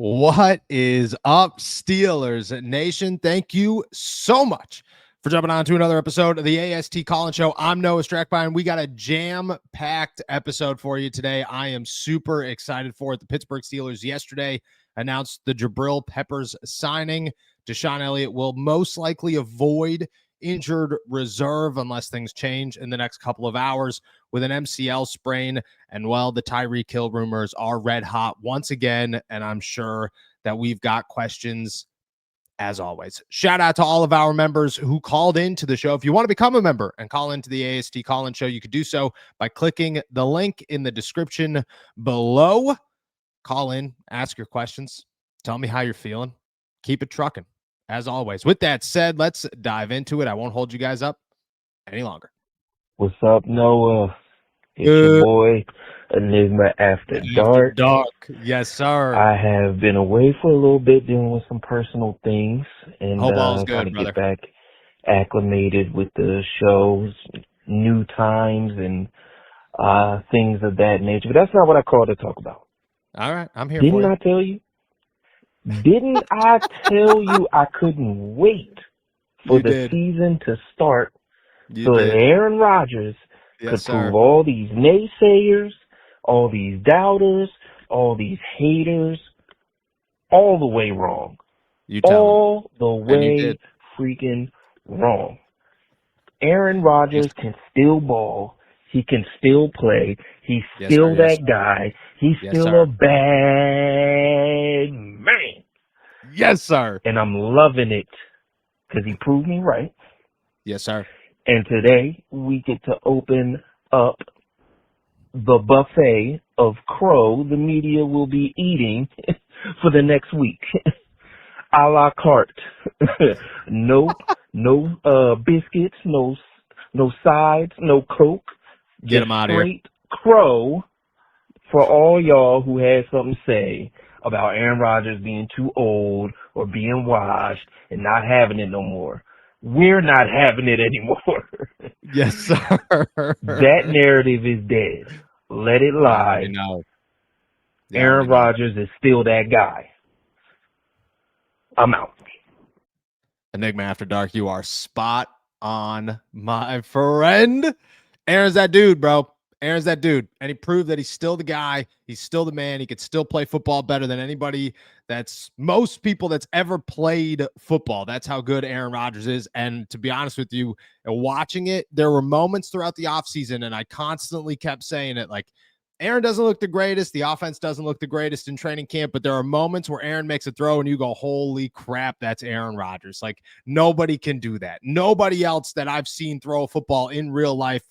What is up, Steelers Nation? Thank you so much for jumping on to another episode of the AST Call-In Show. I'm Noah Strackby, and we got a jam-packed episode for you today. I am super excited for it. The Pittsburgh Steelers yesterday announced the Jabril Peppers signing. Deshaun Elliott will most likely avoid injured reserve unless things change in the next couple of hours with an MCL sprain. And well, the Tyreek Hill rumors are red hot once again, and I'm sure that we've got questions as always. Shout out to all of our members who called into the show. If you want to become a member and call into the AST Call-In Show, you could do so by clicking the link in the description below. Call in, ask your questions, tell me how you're feeling, keep it trucking. As always, with that said, let's dive into it. I won't hold you guys up any longer. What's up, Noah? It's your boy, Enigma After Dark. Yes, sir. I have been away for a little bit dealing with some personal things and trying to get back acclimated with the shows, new times, and things of that nature. But that's not what I called to talk about. All right, I'm here for you. Didn't I tell you? Didn't I tell you I couldn't wait for the season to start so that Aaron Rodgers could prove all these naysayers, all these doubters, all these haters, all the way wrong. All the way freaking wrong. Aaron Rodgers can still ball. He can still play. He's still that guy. He's still a bad man. Yes, sir. And I'm loving it because he proved me right. Yes, sir. And today we get to open up the buffet of crow the media will be eating for the next week. A la carte. No biscuits, no sides, no Coke. Get him out of here. Straight crow for all y'all who had something to say about Aaron Rodgers being too old or being washed and not having it no more. We're not having it anymore. Yes, sir. That narrative is dead. Let it lie. Aaron Rodgers is still that guy. I'm out. Enigma After Dark, you are spot on, my friend. Aaron's that dude, bro. Aaron's that dude. And he proved that he's still the guy. He's still the man. He could still play football better than anybody most people that's ever played football. That's how good Aaron Rodgers is. And to be honest with you, watching it, there were moments throughout the offseason, and I constantly kept saying it, like, Aaron doesn't look the greatest. The offense doesn't look the greatest in training camp, but there are moments where Aaron makes a throw and you go, holy crap, that's Aaron Rodgers. Like, nobody can do that. Nobody else that I've seen throw a football in real life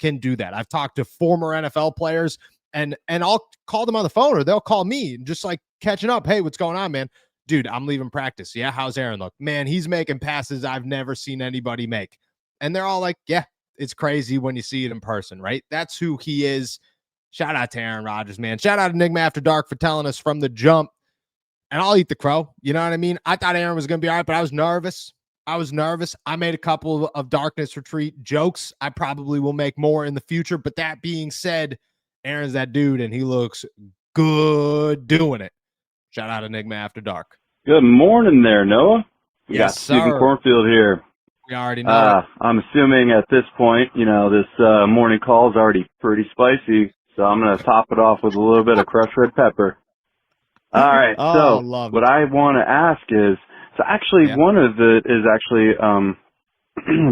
can do that. I've talked to former NFL players and I'll call them on the phone or they'll call me just like catching up. Hey, what's going on, man? Dude, I'm leaving practice. Yeah, how's Aaron look? Man, he's making passes I've never seen anybody make. And they're all like, yeah, it's crazy when you see it in person, right? That's who he is. Shout out to Aaron Rodgers, man. Shout out to Enigma After Dark for telling us from the jump. And I'll eat the crow. You know what I mean? I thought Aaron was going to be all right, but I was nervous. I made a couple of Darkness Retreat jokes. I probably will make more in the future. But that being said, Aaron's that dude, and he looks good doing it. Shout out Enigma After Dark. Good morning there, Noah. We got sir. Stephen Cornfield here. We already know. I'm assuming at this point, this morning call is already pretty spicy, so I'm going to top it off with a little bit of crushed red pepper. All right, so what I want to ask is, one of it is actually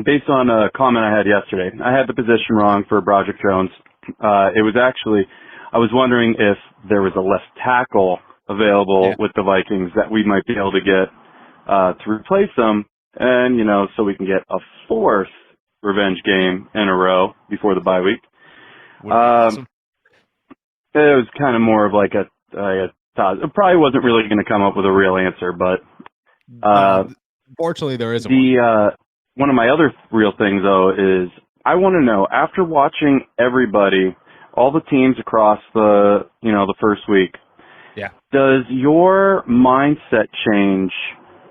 based on a comment I had yesterday. I had the position wrong for Broderick Jones. It was actually, I was wondering if there was a left tackle available with the Vikings that we might be able to get to replace them, and, so we can get a fourth revenge game in a row before the bye week. Awesome. It was kind of more of like a thought. It probably wasn't really going to come up with a real answer, but fortunately there isn't one of my other real things, though, is I want to know, after watching everybody, all the teams across the first week, does your mindset change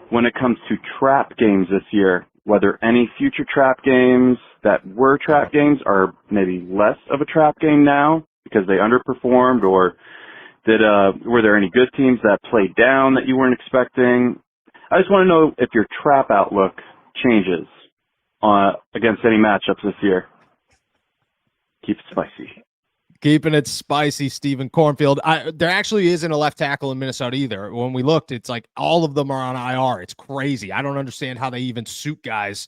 when it comes to trap games this year? Whether any future trap games that were trap games are maybe less of a trap game now because they underperformed, or Were there any good teams that played down that you weren't expecting? I just want to know if your trap outlook changes against any matchups this year. Keep it spicy. Keeping it spicy, Stephen Cornfield. There actually isn't a left tackle in Minnesota either. When we looked, it's like all of them are on IR. It's crazy. I don't understand how they even suit guys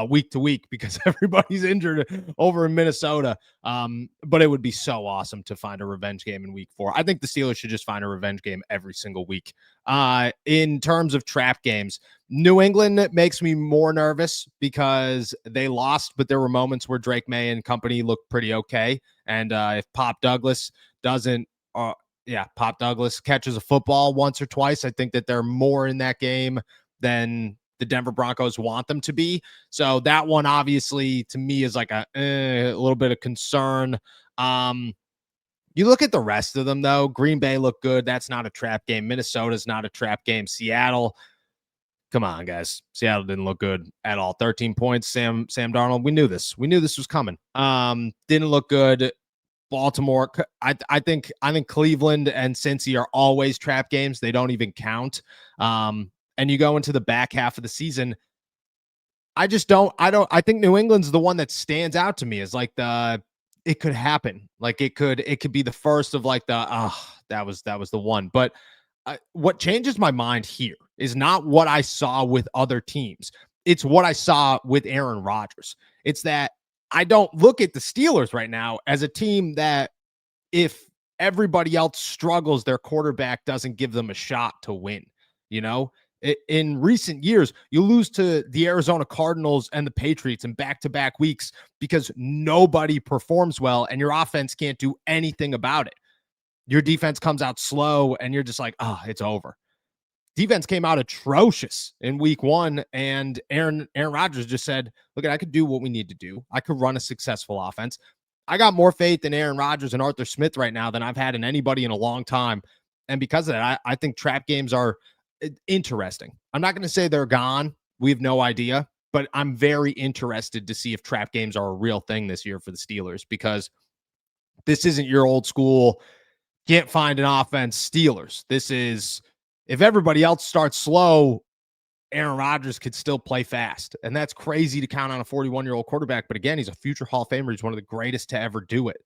week to week because everybody's injured over in Minnesota. But it would be so awesome to find a revenge game in week 4. I think the Steelers should just find a revenge game every single week. In terms of trap games, New England makes me more nervous because they lost, but there were moments where Drake May and company looked pretty okay. And if Pop Douglas catches a football once or twice, I think that they're more in that game than the Denver Broncos want them to be. So that one, obviously, to me is like a little bit of concern. You look at the rest of them, though. Green Bay looked good. That's not a trap game. Minnesota's not a trap game. Seattle, come on, guys. Seattle didn't look good at all. 13 points. Sam Darnold. We knew this. We knew this was coming. Didn't look good. Baltimore. I think Cleveland and Cincy are always trap games. They don't even count. And you go into the back half of the season. I think New England's the one that stands out to me as like it could happen. Like it could be the first of like that was the one. But what changes my mind here is not what I saw with other teams. It's what I saw with Aaron Rodgers. It's that I don't look at the Steelers right now as a team that if everybody else struggles, their quarterback doesn't give them a shot to win. You know, in recent years, you lose to the Arizona Cardinals and the Patriots in back-to-back weeks because nobody performs well and your offense can't do anything about it. Your defense comes out slow and you're just like, it's over. Defense came out atrocious in week 1, and Aaron Rodgers just said, look, I could do what we need to do. I could run a successful offense. I got more faith in Aaron Rodgers and Arthur Smith right now than I've had in anybody in a long time. And because of that, I think trap games are interesting. I'm not going to say they're gone. We have no idea, but I'm very interested to see if trap games are a real thing this year for the Steelers, because this isn't your old school, can't find an offense Steelers. This is, if everybody else starts slow, Aaron Rodgers could still play fast. And that's crazy to count on a 41-year-old quarterback. But again, he's a future Hall of Famer. He's one of the greatest to ever do it.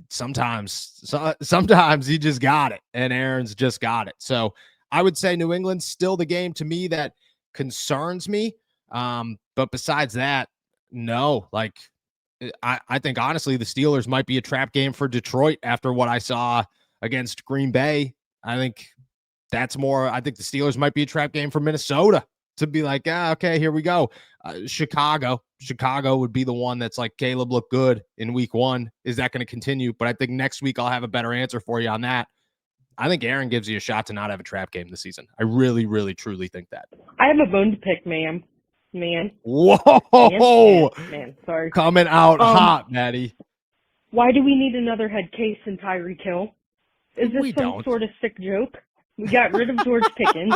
Sometimes he just got it, and Aaron's just got it. So I would say New England's still the game to me that concerns me. But besides that, no, like I think honestly, the Steelers might be a trap game for Detroit after what I saw against Green Bay. I think that's more, I think the Steelers might be a trap game for Minnesota to be like, okay, here we go. Chicago would be the one that's like, Caleb looked good in week 1. Is that going to continue? But I think next week I'll have a better answer for you on that. I think Aaron gives you a shot to not have a trap game this season. I really, really, truly think that. I have a bone to pick, man. Whoa! Man, sorry. Coming out hot, Maddie. Why do we need another head case in Tyreek Hill? Is this some sort of sick joke? We got rid of George Pickens,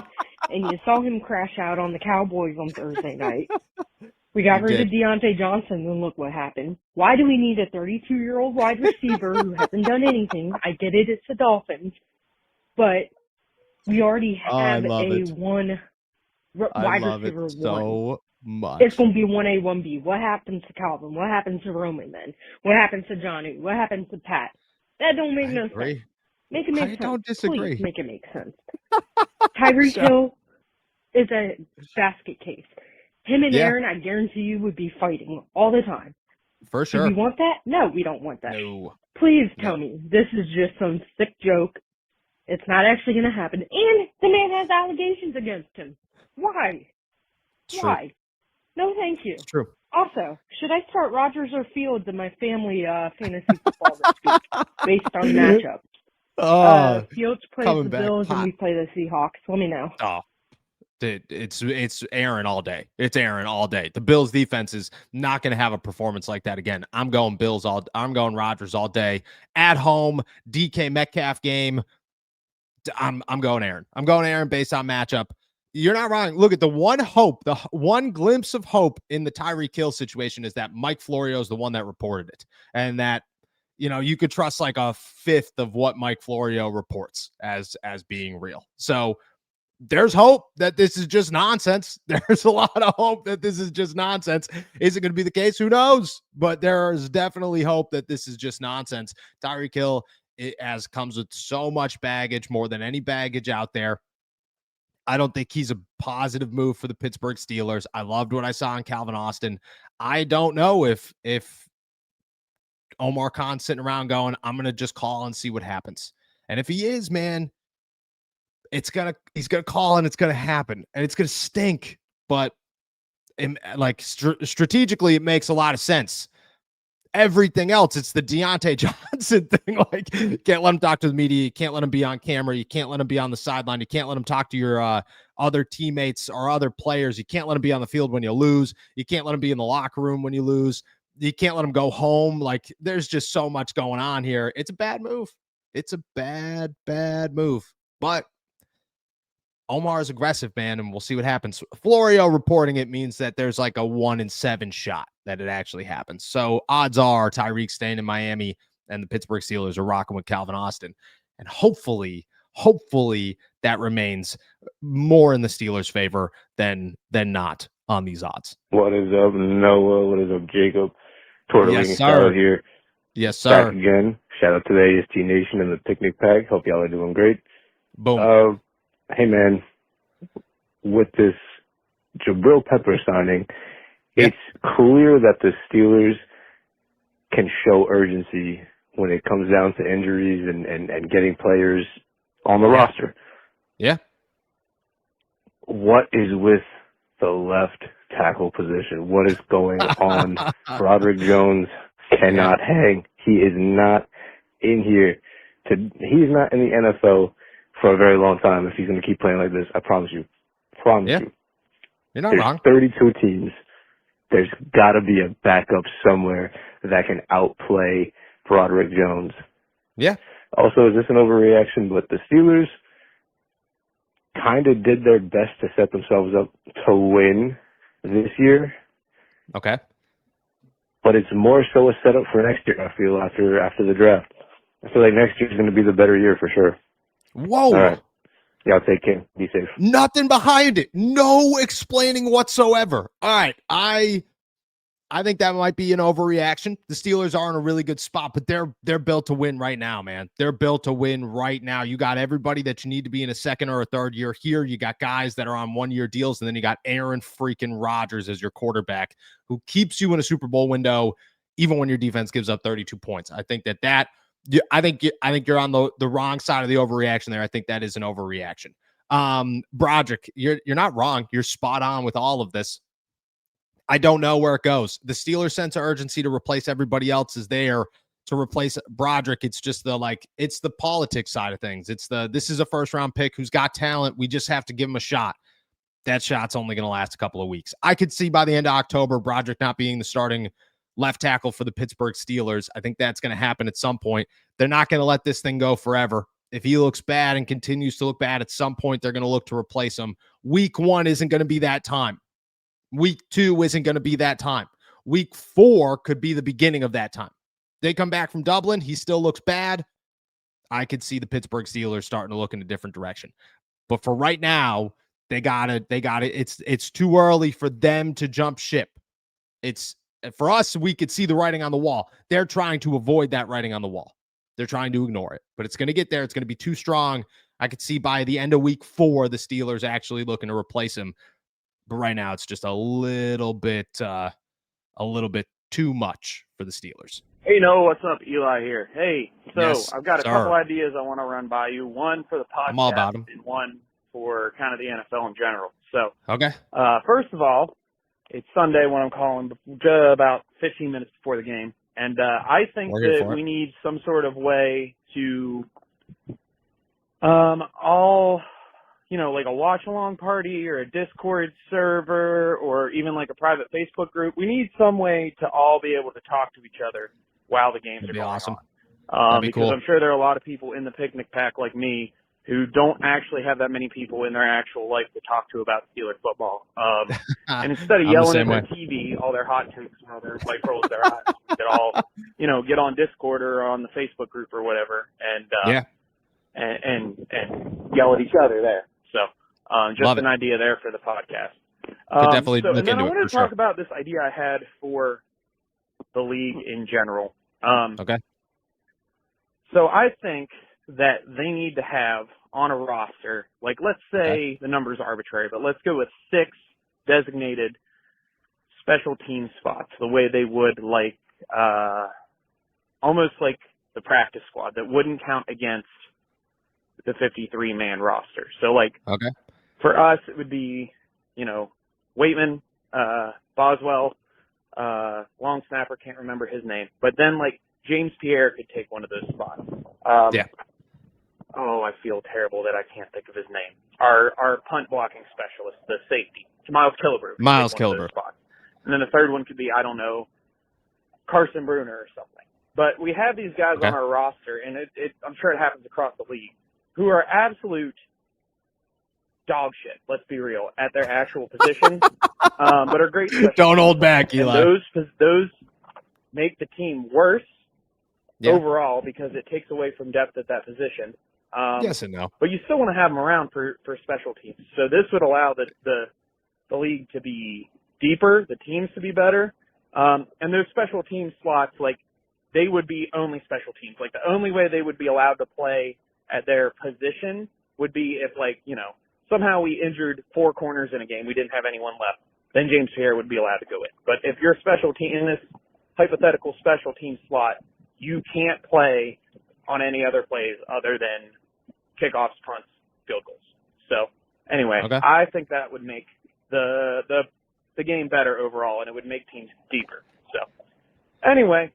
and you saw him crash out on the Cowboys on Thursday night. We got rid of Deontay Johnson, and look what happened. Why do we need a 32-year-old wide receiver who hasn't done anything? I get it, it's the Dolphins. But we already have one wide receiver one. So much. It's going to be 1A, 1B. What happens to Calvin? What happens to Roman then? What happens to Johnny? What happens to Pat? That don't make no sense. Make it make sense. I don't disagree. Please make it make sense. Tyreek Hill is a basket case. Him and Aaron, I guarantee you, would be fighting all the time. For sure. Do we want that? No, we don't want that. No. Please tell me this is just some sick joke. It's not actually going to happen. And the man has allegations against him. Why? Why? True. No, thank you. It's true. Also, should I start Rodgers or Fields in my family fantasy football this week based on matchups? Fields plays the Bills and we play the Seahawks. Let me know. Oh, dude, it's Aaron all day. It's Aaron all day. The Bills defense is not going to have a performance like that again. I'm going Rodgers all day. At home, DK Metcalf game. I'm going Aaron. I'm going Aaron based on matchup. You're not wrong. Look at the one glimpse of hope in the Tyreek Hill situation is that Mike Florio is the one that reported it. And that you could trust like a fifth of what Mike Florio reports as being real. So there's hope that this is just nonsense. There's a lot of hope that this is just nonsense. Is it going to be the case? Who knows? But there is definitely hope that this is just nonsense. Tyreek Hill comes with so much baggage, more than any baggage out there. I don't think he's a positive move for the Pittsburgh Steelers. I loved what I saw in Calvin Austin. I don't know if Omar Khan's sitting around going, I'm going to just call and see what happens. And if he is, man, he's going to call and it's going to happen and it's going to stink. But strategically, it makes a lot of sense. Everything else, it's the Deontay Johnson thing. Like, you can't let him talk to the media. You can't let him be on camera. You can't let him be on the sideline. You can't let him talk to your other teammates or other players. You can't let him be on the field when you lose. You can't let him be in the locker room when you lose. You can't let him go home. Like, there's just so much going on here. It's a bad move. It's a bad, bad move. But Omar is aggressive, man, and we'll see what happens. Florio reporting it means that there's like a 1 in 7 shot that it actually happens. So odds are Tyreek staying in Miami and the Pittsburgh Steelers are rocking with Calvin Austin. And hopefully that remains more in the Steelers' favor than not on these odds. What is up, Noah? What is up, Jacob? Yes, sir. Here. Yes, sir. Back again. Shout out to the AST Nation and the Picnic Pack. Hope y'all are doing great. Boom. Hey, man, with this Jabril Peppers signing, it's clear that the Steelers can show urgency when it comes down to injuries and getting players on the roster. Yeah. What is with the left tackle position? What is going on? Roderick Jones cannot hang. He is not in here. He's not in the NFL for a very long time if he's going to keep playing like this. I promise you. You. You're not There's wrong. 32 teams. There's got to be a backup somewhere that can outplay Roderick Jones. Yeah. Also, is this an overreaction? But the Steelers kind of did their best to set themselves up to win this year. Okay. But it's more so a setup for next year, I feel, after the draft. I feel like next year is going to be the better year for sure. Whoa. All right. Y'all take care. Be safe. Nothing behind it. No explaining whatsoever. All right. I think that might be an overreaction. The Steelers are in a really good spot, but they're built to win right now, man. They're built to win right now. You got everybody that you need to be in a second or a third year here. You got guys that are on 1-year deals, and then you got Aaron freaking Rodgers as your quarterback who keeps you in a Super Bowl window even when your defense gives up 32 points. I think I think you're on the wrong side of the overreaction there. I think that is an overreaction. Broderick, you're not wrong. You're spot on with all of this. I don't know where it goes. The Steelers' sense of urgency to replace everybody else is there to replace Broderick. It's just it's the politics side of things. This is a first-round pick who's got talent. We just have to give him a shot. That shot's only going to last a couple of weeks. I could see by the end of October, Broderick not being the starting left tackle for the Pittsburgh Steelers. I think that's going to happen at some point. They're not going to let this thing go forever. If he looks bad and continues to look bad, at some point they're going to look to replace him. Week 1 isn't going to be that time. Week 2 isn't going to be that time. Week 4 could be the beginning of that time. They come back from Dublin. He still looks bad. I could see the Pittsburgh Steelers starting to look in a different direction. But for right now, they got it. It's too early for them to jump ship. For us, we could see the writing on the wall. They're trying to avoid that writing on the wall. They're trying to ignore it, but it's going to get there. It's going to be too strong. I could see by the end of week 4, the Steelers actually looking to replace him. But right now, it's just a little bit too much for the Steelers. Hey, what's up? Eli here. Hey, so yes, I've got a sir. couple ideas I want to run by you. One for the podcast, I'm all about them. And one for kind of the NFL in general. So, okay. First of all, it's Sunday when I'm calling, about 15 minutes before the game, and I think that we need some sort of way to like a watch-along party or a Discord server or even like a private Facebook group. We need some way to all be able to talk to each other while the games are going awesome. on. That'd be because cool. I'm sure there are a lot of people in the picnic pack like me who don't actually have that many people in their actual life to talk to about Steelers football. And instead of yelling at their TV, all their hot takes while their wife rolls their eyes, we could all, get on Discord or on the Facebook group or whatever and yell at each other there. So just an idea there for the podcast. Definitely look and then into I wanted it to talk about this idea I had for the league in general. Okay. So I think that they need to have on a roster, like let's say the number's arbitrary, but let's go with 6 designated special team spots, the way they would like almost like the practice squad that wouldn't count against the 53-man roster. So like for us, it would be, Waitman, Boswell, long snapper, can't remember his name, but then like James Pierre could take one of those spots. Oh, I feel terrible that I can't think of his name. Our punt blocking specialist, the safety, Miles Killebrew. Miles Killebrew. And then the third one could be, I don't know, Carson Bruner or something. But we have these guys on our roster, and I'm sure it happens across the league, who are absolute dog shit, let's be real, at their actual position, but are great. Don't hold back, Eli. And those make the team worse overall because it takes away from depth at that position. Yes and no. But you still want to have them around for special teams. So this would allow the league to be deeper, the teams to be better, and those special team slots, like, they would be only special teams. Like, the only way they would be allowed to play at their position would be if, like, somehow we injured 4 corners in a game, we didn't have anyone left, then James Pierre would be allowed to go in. But if you're a special team in this hypothetical special team slot, you can't play on any other plays other than kickoffs, punts, field goals. So anyway, I think that would make the game better overall, and it would make teams deeper. So anyway,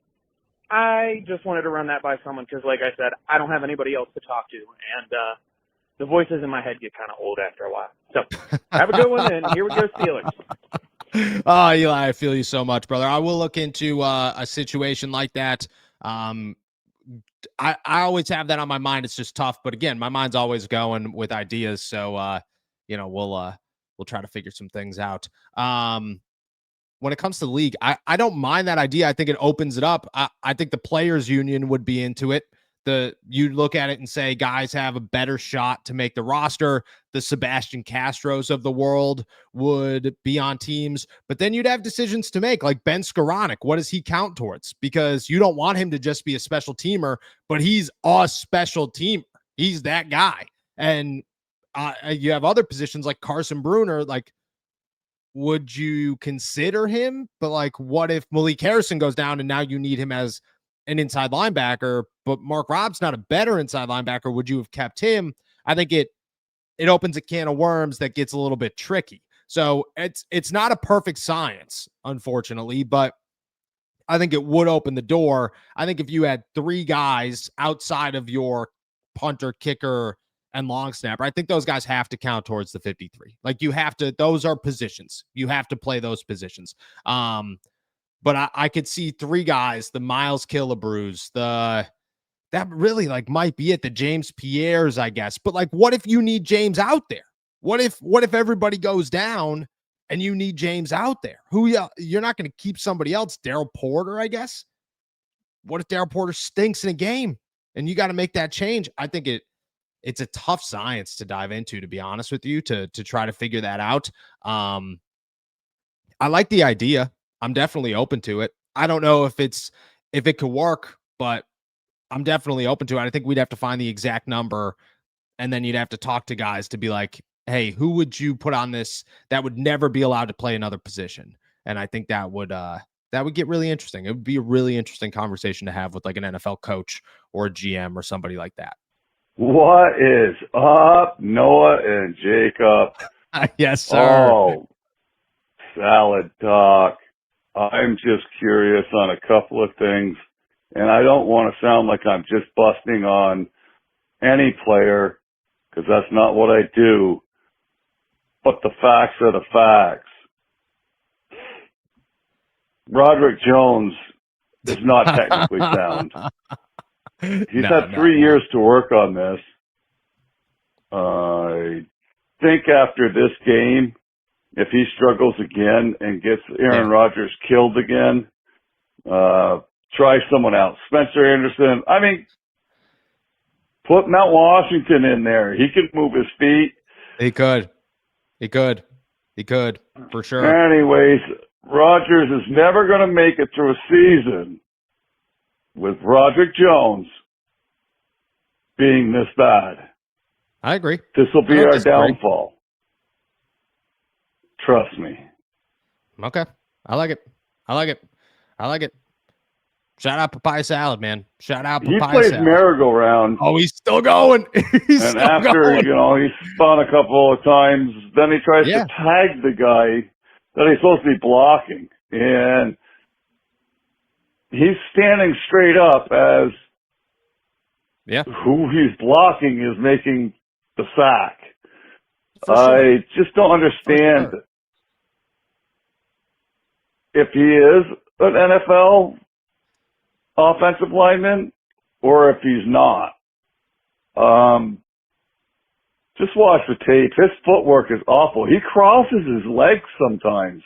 I just wanted to run that by someone because, like I said, I don't have anybody else to talk to, and the voices in my head get kind of old after a while. So have a good one, and here we go, Steelers. Oh, Eli, I feel you so much, brother. I will look into a situation like that. I always have that on my mind. It's just tough, but again, my mind's always going with ideas. So, we'll try to figure some things out. When it comes to the league, I don't mind that idea. I think it opens it up. I think the players union would be into it. You look at it and say guys have a better shot to make the roster. The Sebastian Castros of the world would be on teams, but then you'd have decisions to make, like Ben Skoranek. What does he count towards? Because you don't want him to just be a special teamer, but he's a special teamer. He's that guy. And you have other positions like Carson Bruner. Like, would you consider him? But like, what if Malik Harrison goes down and now you need him as an inside linebacker, but Mark Robb's not a better inside linebacker? Would you have kept him? I think it opens a can of worms that gets a little bit tricky. So it's not a perfect science, unfortunately, but I think it would open the door. I think if you had 3 guys outside of your punter, kicker, and long snapper, I think those guys have to count towards the 53. Like, you have to, those are positions. You have to play those positions. But I could see 3 guys, the Miles Killebrews, that really like might be it, the James Pierres, I guess. But like, what if you need James out there? What if everybody goes down and you need James out there? You're not going to keep somebody else, Daryl Porter, I guess. What if Daryl Porter stinks in a game and you got to make that change? I think it's a tough science to dive into, to be honest with you, to try to figure that out. I like the idea. I'm definitely open to it. I don't know if it could work, but I'm definitely open to it. I think we'd have to find the exact number, and then you'd have to talk to guys to be like, hey, who would you put on this that would never be allowed to play another position? And I think that would get really interesting. It would be a really interesting conversation to have with like an NFL coach or a GM or somebody like that. What is up, Noah and Jacob? Yes, sir. Oh, salad talk. I'm just curious on a couple of things, and I don't want to sound like I'm just busting on any player, because that's not what I do, but the facts are the facts. Roderick Jones is not technically sound. He's had 3 years to work on this. I think after this game, if he struggles again and gets Aaron Rodgers killed again, try someone else. Spencer Anderson. I mean, put Mount Washington in there. He could move his feet. He could, for sure. Anyways, Rodgers is never going to make it through a season with Roderick Jones being this bad. I agree. This will be our downfall. Trust me. Okay. I like it. Shout out Papaya Salad, man. Shout out Papaya Salad. He plays merry-go-round. Oh, he's still going. And after, he spun a couple of times, then he tries to tag the guy that he's supposed to be blocking. And he's standing straight up as who he's blocking is making the sack. I just don't understand if he is an NFL offensive lineman or if he's not. Just watch the tape. His footwork is awful. He crosses his legs sometimes.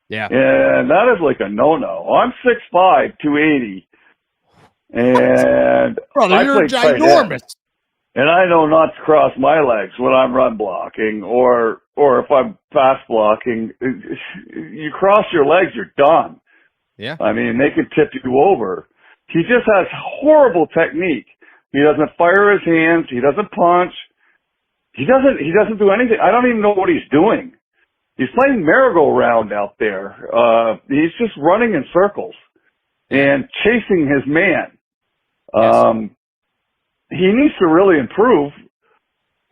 Yeah. And that is like a no-no. I'm 6'5", 280. And brother, you're ginormous. And I know not to cross my legs when I'm run blocking or if I'm pass blocking. You cross your legs, you're done. Yeah. I mean, they could tip you over. He just has horrible technique. He doesn't fire his hands. He doesn't punch. He doesn't do anything. I don't even know what he's doing. He's playing merry-go-round out there. He's just running in circles and chasing his man. He needs to really improve,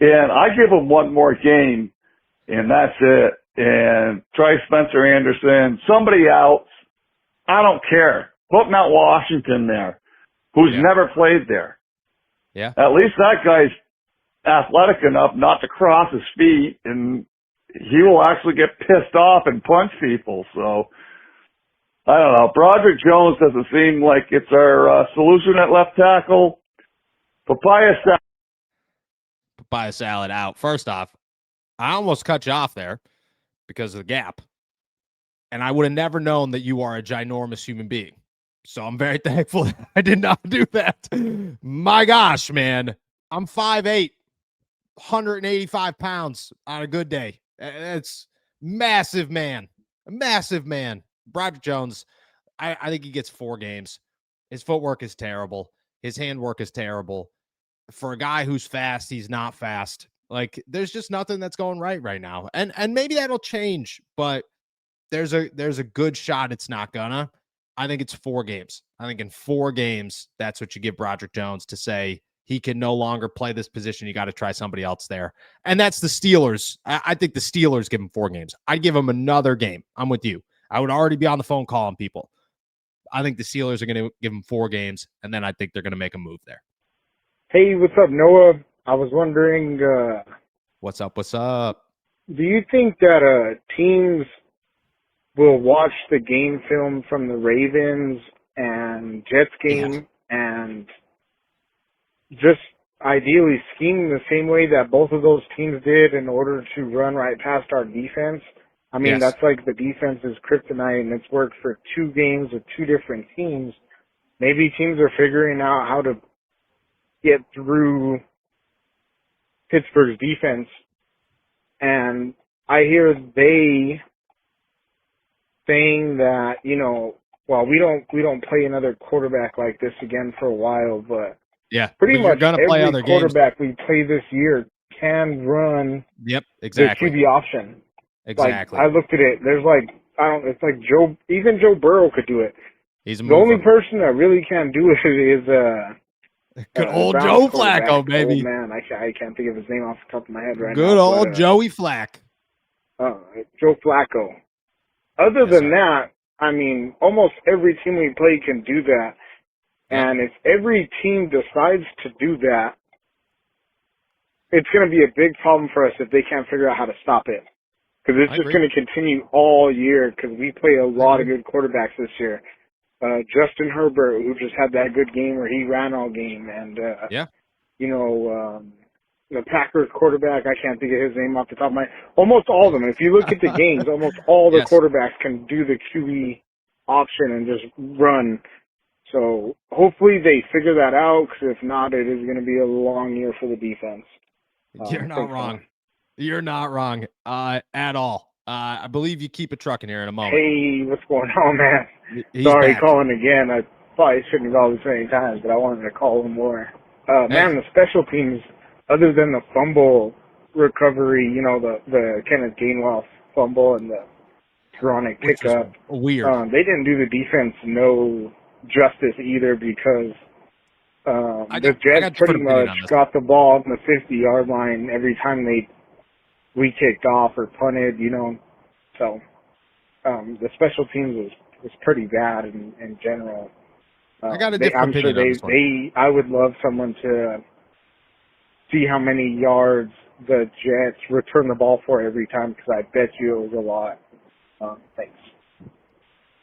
and I give him one more game, and that's it. And try Spencer Anderson, somebody else. I don't care. Put Mount Washington there, who's never played there. Yeah. At least that guy's athletic enough not to cross his feet, and he will actually get pissed off and punch people. So, I don't know. Broderick Jones doesn't seem like it's our solution at left tackle. Papaya Salad out. First off, I almost cut you off there because of the gap. And I would have never known that you are a ginormous human being. So I'm very thankful that I did not do that. My gosh, man. I'm 5'8", 185 pounds on a good day. It's massive, man. A massive man. Broderick Jones, I think he gets 4 games. His footwork is terrible. His handwork is terrible. For a guy who's fast, he's not fast. Like, there's just nothing that's going right now. And maybe that'll change, but there's a good shot it's not gonna. I think it's 4 games. I think in 4 games, that's what you give Broderick Jones to say he can no longer play this position. You got to try somebody else there. And that's the Steelers. I think the Steelers give him 4 games. I'd give him another game. I'm with you. I would already be on the phone calling people. I think the Steelers are going to give him 4 games, and then I think they're going to make a move there. Hey, what's up, Noah? I was wondering... What's up? Do you think that teams will watch the game film from the Ravens and Jets game and just ideally scheme the same way that both of those teams did in order to run right past our defense? I mean, that's like the defense's kryptonite, and it's worked for 2 games with 2 different teams. Maybe teams are figuring out how to get through Pittsburgh's defense. And I hear they saying that, well, we don't play another quarterback like this again for a while, but pretty much every quarterback we play this year can run the QB option. Exactly. Like, I looked at it. There's it's like even Joe Burrow could do it. He's the only person that really can't do it is good old Joe Flacco, baby. Oh, man, I can't think of his name off the top of my head right now. Good old Joey Flack. Joe Flacco. Other than that, I mean, almost every team we play can do that. And if every team decides to do that, it's going to be a big problem for us if they can't figure out how to stop it. Because it's just going to continue all year because we play a lot of good quarterbacks this year. Justin Herbert, who just had that good game where he ran all game. And, the Packers quarterback, I can't think of his name off the top of my almost all of them. If you look at the games, almost all the quarterbacks can do the QE option and just run. So hopefully they figure that out, because if not, it is going to be a long year for the defense. You're not wrong. You're not wrong at all. I believe you keep a truck in here in a moment. Hey, what's going on, man? He's Sorry, back. calling again. I probably shouldn't have called this many times, but I wanted to call him more. Man, the special teams, other than the fumble recovery, you know, the Kenneth Gainwell fumble and the Veronic pickup, weird. They didn't do the defense no justice either, because the Jets pretty much got the ball on the 50-yard line every time we kicked off or punted, you know. So the special teams was pretty bad in general. I got a different opinion on this one. I would love someone to see how many yards the Jets return the ball for every time, because I bet you it was a lot. Thanks.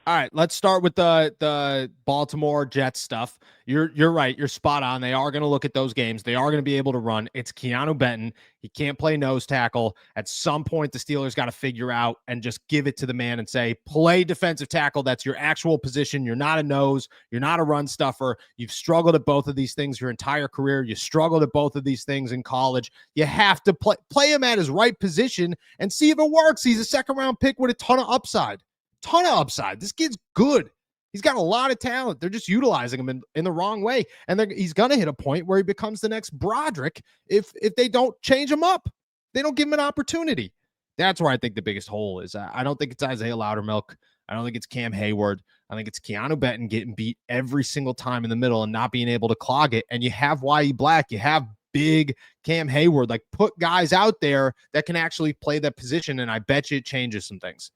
All right, let's start with the Baltimore Jets stuff. You're right. You're spot on. They are going to look at those games. They are going to be able to run. It's Keanu Benton. He can't play nose tackle. At some point, the Steelers got to figure out and just give it to the man and say, play defensive tackle. That's your actual position. You're not a nose. You're not a run stuffer. You've struggled at both of these things your entire career. You struggled at both of these things in college. You have to play him at his right position and see if it works. He's a second-round pick with a ton of upside. Ton of upside. This kid's good. He's got a lot of talent. They're just utilizing him in the wrong way. And he's going to hit a point where he becomes the next Broderick if they don't change him up. They don't give him an opportunity. That's where I think the biggest hole is. I don't think it's Isaiah Loudermilk. I don't think it's Cam Hayward. I think it's Keanu Benton getting beat every single time in the middle and not being able to clog it. And you have Y.E. Black. You have big Cam Hayward. Like, put guys out there that can actually play that position, and I bet you it changes some things.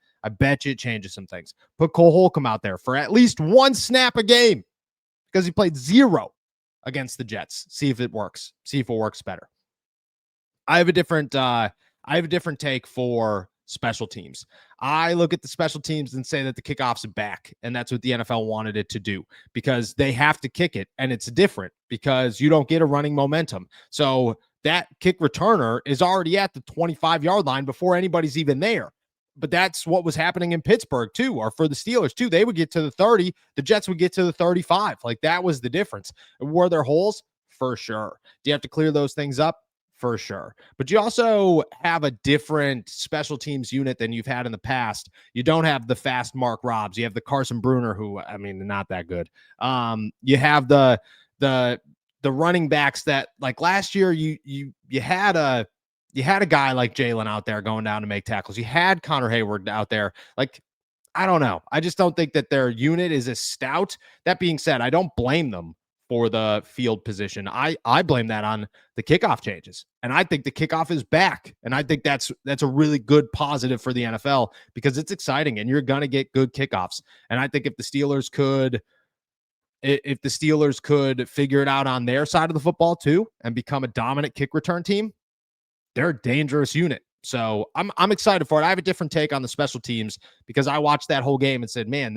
Put Cole Holcomb out there for at least one snap a game, because he played 0 against the Jets. See if it works. See if it works better. I have a different take for special teams. I look at the special teams and say that the kickoff's back, and that's what the NFL wanted it to do, because they have to kick it, and it's different because you don't get a running momentum. So that kick returner is already at the 25-yard line before anybody's even there. But that's what was happening in Pittsburgh too, or for the Steelers too. They would get to the 30, the Jets would get to the 35. Like, that was the difference. Were there holes? For sure. Do you have to clear those things up? For sure. But you also have a different special teams unit than you've had in the past. You don't have the fast Mark Robbs. You have the Carson Bruner, who, I mean, not that good. You have the running backs that, like, last year you had a guy like Jalen out there going down to make tackles. You had Connor Hayward out there. Like, I don't know. I just don't think that their unit is as stout. That being said, I don't blame them for the field position. I blame that on the kickoff changes. And I think the kickoff is back. And I think that's a really good positive for the NFL, because it's exciting and you're going to get good kickoffs. And I think if the Steelers could figure it out on their side of the football too and become a dominant kick return team, they're a dangerous unit. So I'm excited for it. I have a different take on the special teams, because I watched that whole game and said, man,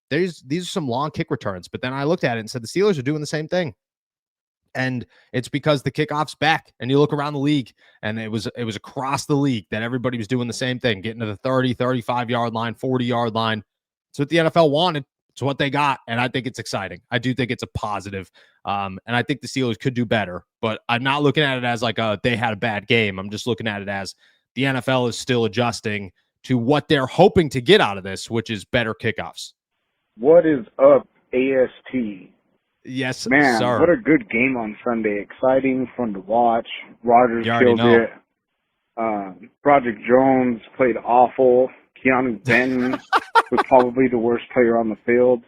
these are some long kick returns. But then I looked at it and said, the Steelers are doing the same thing. And it's because the kickoff's back. And you look around the league, and it was across the league that everybody was doing the same thing, getting to the 30, 35-yard line, 40-yard line. It's what the NFL wanted. It's what they got. And I think it's exciting. I do think it's a positive. And I think the Steelers could do better. But I'm not looking at it as like they had a bad game. I'm just looking at it as the NFL is still adjusting to what they're hoping to get out of this, which is better kickoffs. What is up, AST? Yes, man, sir. What a good game on Sunday. Exciting, fun to watch. Rodgers killed it. Project Jones played awful. Keanu Benton was probably the worst player on the field.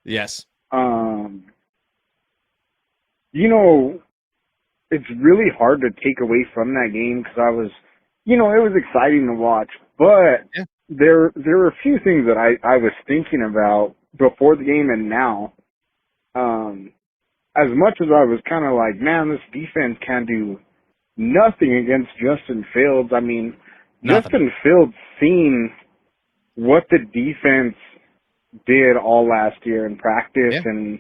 Yes. You know, it's really hard to take away from that game, because it was exciting to watch. But there were a few things that I was thinking about before the game and now. As much as I was kind of like, man, this defense can't do nothing against Justin Fields. I mean, Justin Fields seen what the defense did all last year in practice and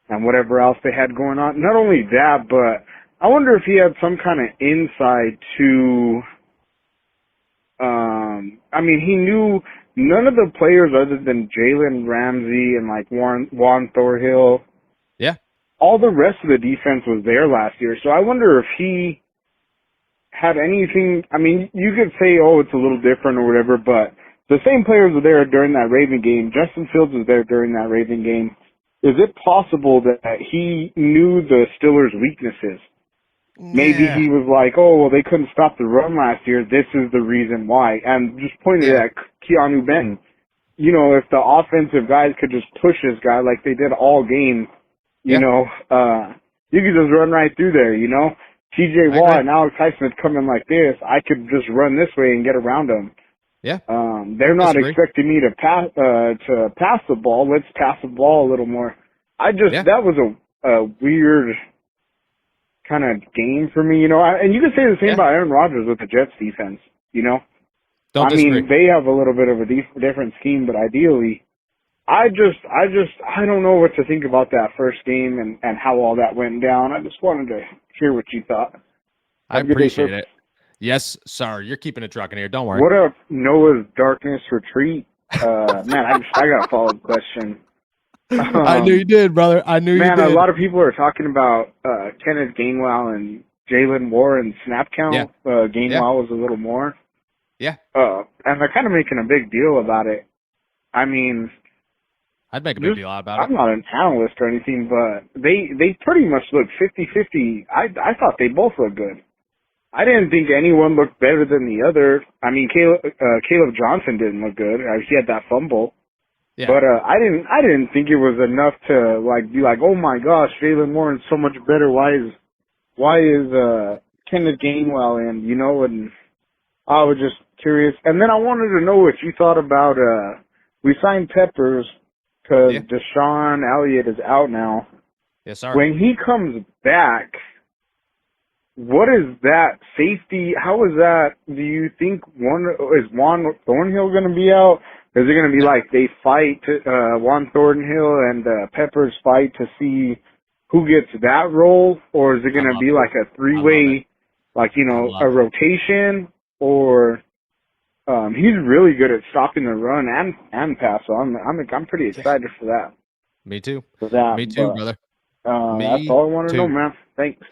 whatever else they had going on. Not only that, but I wonder if he had some kind of insight to, I mean, he knew none of the players other than Jalen Ramsey and like Juan Thornhill. Yeah. All the rest of the defense was there last year. So I wonder if he had anything. I mean, you could say, oh, it's a little different or whatever, but the same players were there during that Raven game. Justin Fields was there during that Raven game. Is it possible that he knew the Steelers' weaknesses? Maybe he was like, oh, well, they couldn't stop the run last year. This is the reason why. And just pointed at Keanu Benton. You know, if the offensive guys could just push this guy like they did all game, you know, you could just run right through there, you know. TJ Watt and Alex Highsmith coming like this, I could just run this way and get around them. Yeah. They're not expecting me to pass the ball. Let's pass the ball a little more. That was a weird kind of game for me, you know. And you can say the same about Aaron Rodgers with the Jets defense, you know. I mean, they have a little bit of a different scheme, but ideally, I don't know what to think about that first game and how all that went down. I just wanted to hear what you thought. I appreciate it. Yes, sir. You're keeping it trucking here. Don't worry. What up, Noah's Darkness Retreat? Man, I got a follow-up question. I knew you did, brother. I knew you did. Man, a lot of people are talking about Kenneth Gainwell and Jalen Warren's snap count. Yeah. Gainwell was a little more. Yeah. And they're kind of making a big deal about it. I mean, I'd make a big deal about it. I'm not an analyst or anything, but they pretty much look 50-50. I thought they both looked good. I didn't think anyone looked better than the other. I mean, Caleb Johnson didn't look good. He had that fumble. Yeah. But I didn't think it was enough to like be like, oh my gosh, Jalen Warren's so much better. Why is Kenneth Gainwell in? You know, and I was just curious. And then I wanted to know what you thought about we signed Peppers because Deshaun Elliott is out now. Yes, sir. When he comes back, what is that safety? How is that? Do you think is Juan Thornhill going to be out? Is it going to be like they fight, Juan Thornhill and Peppers fight to see who gets that role? Or is it going to be like a three-way, like, you know, a rotation? Or he's really good at stopping the run and pass, so I'm pretty excited for that. Me too. Me too, brother. That's all I want to know, man. Thanks.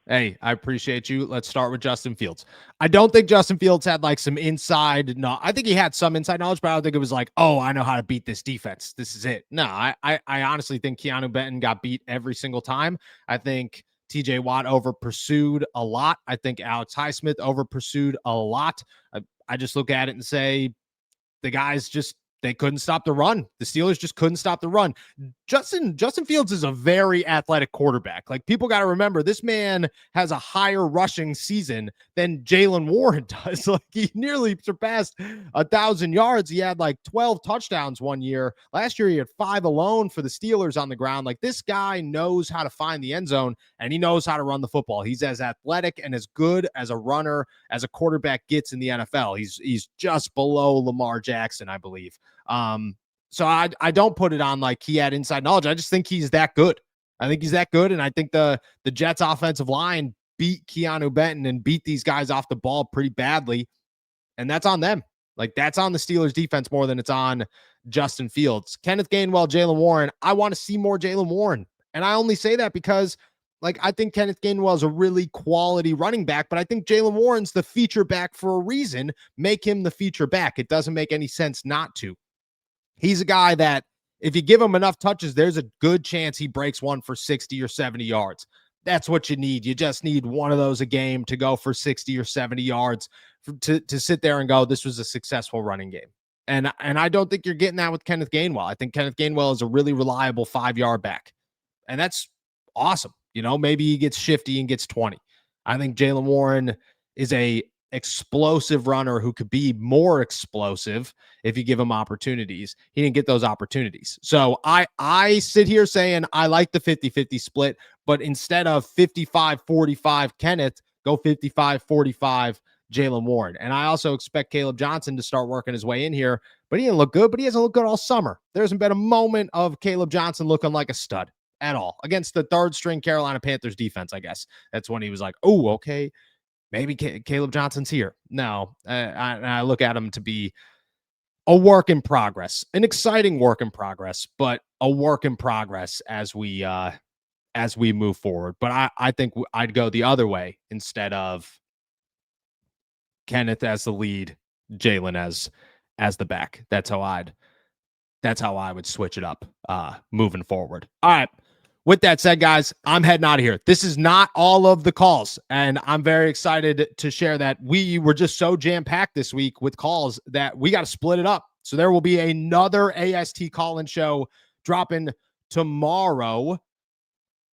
Hey, I appreciate you. Let's start with Justin Fields. I don't think Justin Fields had like some inside. No, I think he had some inside knowledge, but I don't think it was like, oh, I know how to beat this defense. This is it. No, I honestly think Keanu Benton got beat every single time. I think TJ Watt over pursued a lot. I think Alex Highsmith over pursued a lot. I just look at it and say the guys they couldn't stop the run. The Steelers just couldn't stop the run. Justin Fields is a very athletic quarterback. Like, people got to remember, this man has a higher rushing season than Jalen Warren does. Like, he nearly surpassed 1,000 yards. He had like 12 touchdowns one year. Last year, he had 5 alone for the Steelers on the ground. Like, this guy knows how to find the end zone, and he knows how to run the football. He's as athletic and as good as a runner as a quarterback gets in the NFL. He's just below Lamar Jackson, I believe. So I don't put it on like he had inside knowledge. I just think he's that good. I think he's that good. And I think the Jets offensive line beat Keanu Benton and beat these guys off the ball pretty badly. And that's on them. Like, that's on the Steelers defense more than it's on Justin Fields. Kenneth Gainwell, Jalen Warren. I want to see more Jalen Warren. And I only say that because, like, I think Kenneth Gainwell is a really quality running back, but I think Jalen Warren's the feature back for a reason. Make him the feature back. It doesn't make any sense not to. He's a guy that if you give him enough touches, there's a good chance he breaks one for 60 or 70 yards. That's what you need. You just need one of those a game to go for 60 or 70 yards to sit there and go, this was a successful running game. And I don't think you're getting that with Kenneth Gainwell. I think Kenneth Gainwell is a really reliable 5-yard back. And that's awesome. You know, maybe he gets shifty and gets 20. I think Jalen Warren is a explosive runner who could be more explosive if you give him opportunities. He didn't get those opportunities. So I sit here saying I like the 50-50 split, but instead of 55-45 Kenneth, go 55-45 Jalen Warren. And I also expect Caleb Johnson to start working his way in here, but he didn't look good, but he hasn't looked good all summer. There hasn't been a moment of Caleb Johnson looking like a stud at all against the third string Carolina Panthers defense. I guess that's when he was like, oh, okay, maybe Caleb Johnson's here. No, I look at him to be a work in progress, an exciting work in progress, but a work in progress as we move forward. But I think I'd go the other way instead of Kenneth as the lead, Jalen as the back. That's how I would switch it up moving forward. All right. With that said, guys, I'm heading out of here. This is not all of the calls, and I'm very excited to share that we were just so jam-packed this week with calls that we got to split it up. So there will be another AST call-in show dropping tomorrow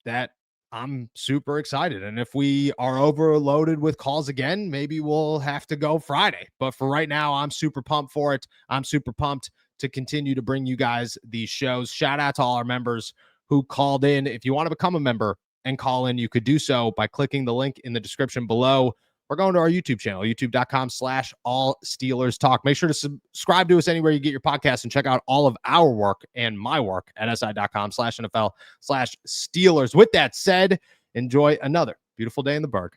that I'm super excited. And if we are overloaded with calls again, maybe we'll have to go Friday. But for right now, I'm super pumped for it. I'm super pumped to continue to bring you guys these shows. Shout out to all our members who called in. If you want to become a member and call in, you could do so by clicking the link in the description below or going to our YouTube channel, youtube.com/allsteelerstalk. Make sure to subscribe to us anywhere you get your podcast and check out all of our work and my work at si.com/NFL/Steelers. With that said, enjoy another beautiful day in the Berg.